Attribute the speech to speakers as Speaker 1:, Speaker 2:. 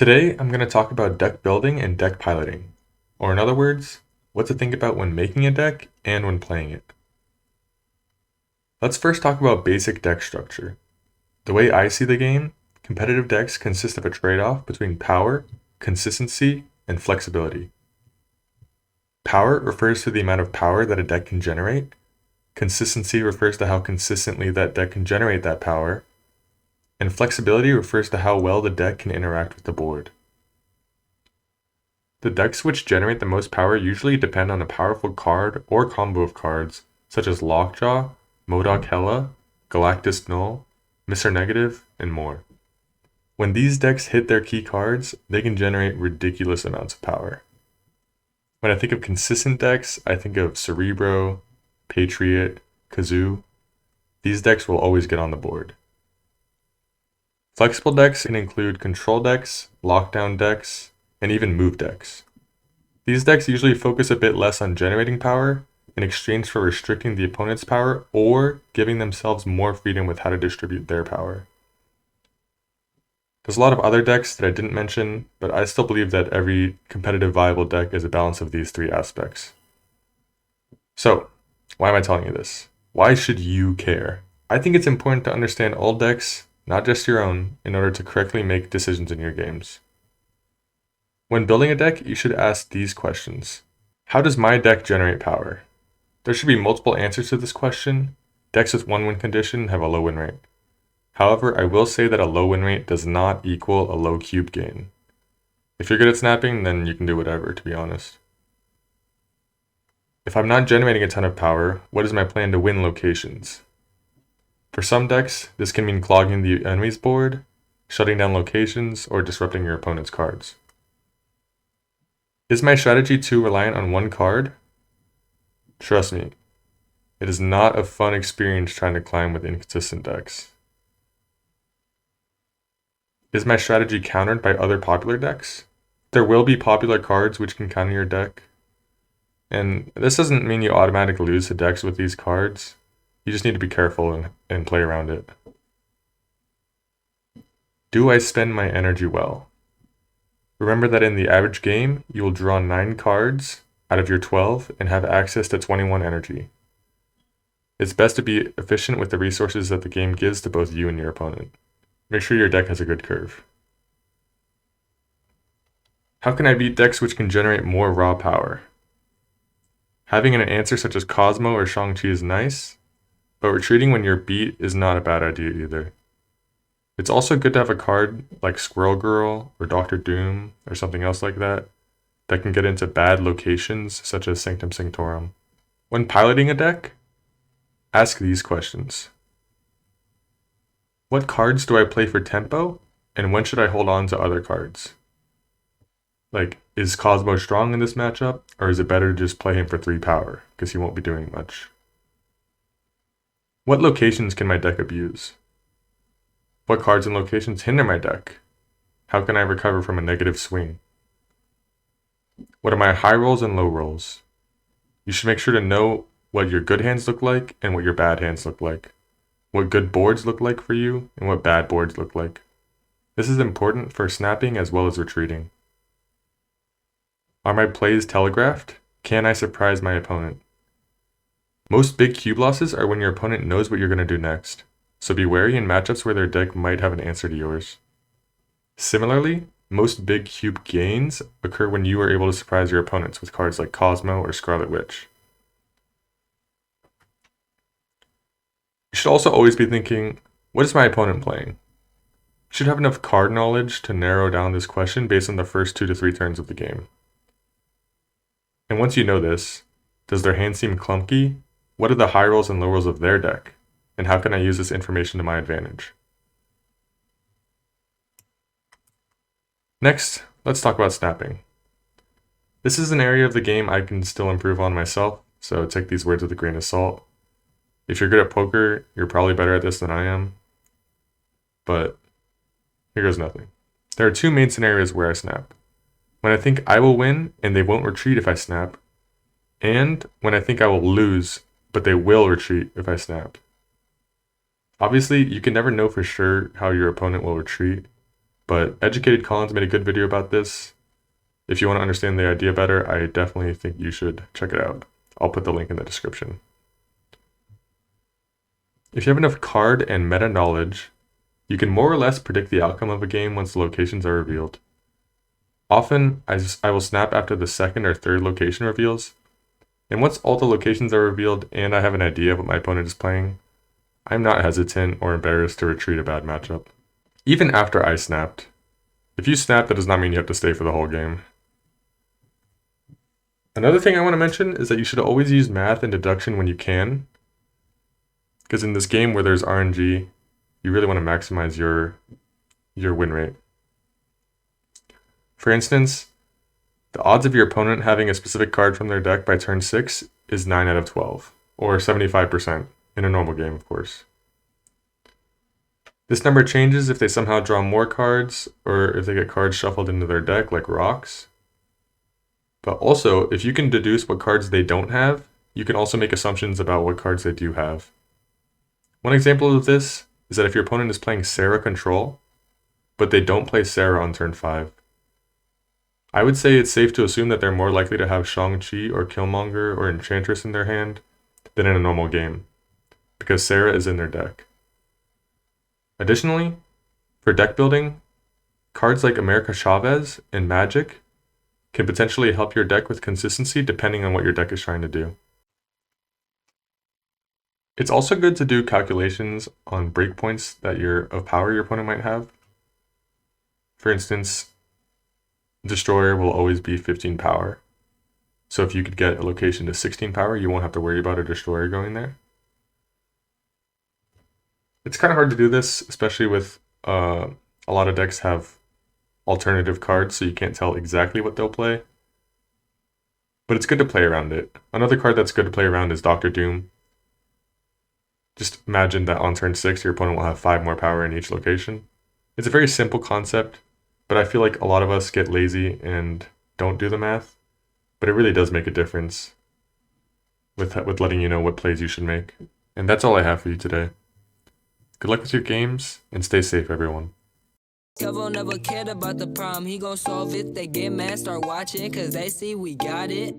Speaker 1: Today, I'm going to talk about deck building and deck piloting, or in other words, what to think about when making a deck and when playing it. Let's first talk about basic deck structure. The way I see the game, competitive decks consist of a trade-off between power, consistency, and flexibility. Power refers to the amount of power that a deck can generate. Consistency refers to how consistently that deck can generate that power. And flexibility refers to how well the deck can interact with the board. The decks which generate the most power usually depend on a powerful card or combo of cards, such as Lockjaw, Modok Hela, Galactus Null, Mr. Negative, and more. When these decks hit their key cards, they can generate ridiculous amounts of power. When I think of consistent decks, I think of Cerebro, Patriot, Kazoo. These decks will always get on the board. Flexible decks can include control decks, lockdown decks, and even move decks. These decks usually focus a bit less on generating power in exchange for restricting the opponent's power or giving themselves more freedom with how to distribute their power. There's a lot of other decks that I didn't mention, but I still believe that every competitive viable deck is a balance of these three aspects. So, why am I telling you this? Why should you care? I think it's important to understand all decks, not just your own, in order to correctly make decisions in your games. When building a deck, you should ask these questions. How does my deck generate power? There should be multiple answers to this question. Decks with one win condition have a low win rate. However, I will say that a low win rate does not equal a low cube gain. If you're good at snapping, then you can do whatever, to be honest. If I'm not generating a ton of power, what is my plan to win locations? For some decks, this can mean clogging the enemy's board, shutting down locations, or disrupting your opponent's cards. Is my strategy too reliant on one card? Trust me, it is not a fun experience trying to climb with inconsistent decks. Is my strategy countered by other popular decks? There will be popular cards which can counter your deck. And this doesn't mean you automatically lose to decks with these cards. You just need to be careful and play around it. Do I spend my energy well? Remember that in the average game, you will draw 9 cards out of your 12 and have access to 21 energy. It's best to be efficient with the resources that the game gives to both you and your opponent. Make sure your deck has a good curve. How can I beat decks which can generate more raw power? Having an answer such as Cosmo or Shang-Chi is nice, but retreating when you're beat is not a bad idea either. It's also good to have a card like Squirrel Girl or Doctor Doom or something else like that can get into bad locations such as Sanctum Sanctorum. When piloting a deck, ask these questions. What cards do I play for tempo, and when should I hold on to other cards? Like, is Cosmo strong in this matchup, or is it better to just play him for 3 power, because he won't be doing much? What locations can my deck abuse? What cards and locations hinder my deck? How can I recover from a negative swing? What are my high rolls and low rolls? You should make sure to know what your good hands look like and what your bad hands look like. What good boards look like for you and what bad boards look like. This is important for snapping as well as retreating. Are my plays telegraphed? Can I surprise my opponent? Most big cube losses are when your opponent knows what you're going to do next, so be wary in matchups where their deck might have an answer to yours. Similarly, most big cube gains occur when you are able to surprise your opponents with cards like Cosmo or Scarlet Witch. You should also always be thinking, what is my opponent playing? You should have enough card knowledge to narrow down this question based on the first 2 to 3 turns of the game. And once you know this, does their hand seem clunky? What are the high rolls and low rolls of their deck? And how can I use this information to my advantage? Next, let's talk about snapping. This is an area of the game I can still improve on myself, so take these words with a grain of salt. If you're good at poker, you're probably better at this than I am. But here goes nothing. There are 2 main scenarios where I snap. When I think I will win and they won't retreat if I snap, and when I think I will lose but they will retreat if I snap. Obviously, you can never know for sure how your opponent will retreat, But Educated Collins made a good video about this. If you want to understand the idea better, I definitely think you should check it out. I'll put the link in the description. If you have enough card and meta knowledge, you can more or less predict the outcome of a game once the locations are revealed. Often, I will snap after the second or third location reveals, and once all the locations are revealed and I have an idea of what my opponent is playing, I'm not hesitant or embarrassed to retreat a bad matchup. Even after I snapped. If you snap, that does not mean you have to stay for the whole game. Another thing I want to mention is that you should always use math and deduction when you can, because in this game where there's RNG, you really want to maximize your win rate. For instance, the odds of your opponent having a specific card from their deck by turn 6 is 9 out of 12, or 75% in a normal game, of course. This number changes if they somehow draw more cards, or if they get cards shuffled into their deck, like rocks. But also, if you can deduce what cards they don't have, you can also make assumptions about what cards they do have. One example of this is that if your opponent is playing Sarah Control, but they don't play Sarah on turn 5, I would say it's safe to assume that they're more likely to have Shang-Chi or Killmonger or Enchantress in their hand than in a normal game, because Sarah is in their deck. Additionally, for deck building, cards like America Chavez and Magic can potentially help your deck with consistency depending on what your deck is trying to do. It's also good to do calculations on breakpoints of power your opponent might have. For instance, Destroyer will always be 15 power. So if you could get a location to 16 power, you won't have to worry about a Destroyer going there. It's kind of hard to do this, especially with a lot of decks have alternative cards, so you can't tell exactly what they'll play. But it's good to play around it. Another card that's good to play around is Dr. Doom. Just imagine that on turn 6, your opponent will have 5 more power in each location. It's a very simple concept, but I feel like a lot of us get lazy and don't do the math. But it really does make a difference with letting you know what plays you should make. And that's all I have for you today. Good luck with your games, and stay safe, everyone.
Speaker 2: Kevo never cared about the problem, he gon' solve it. They get mad, start watching, cause they see we got it.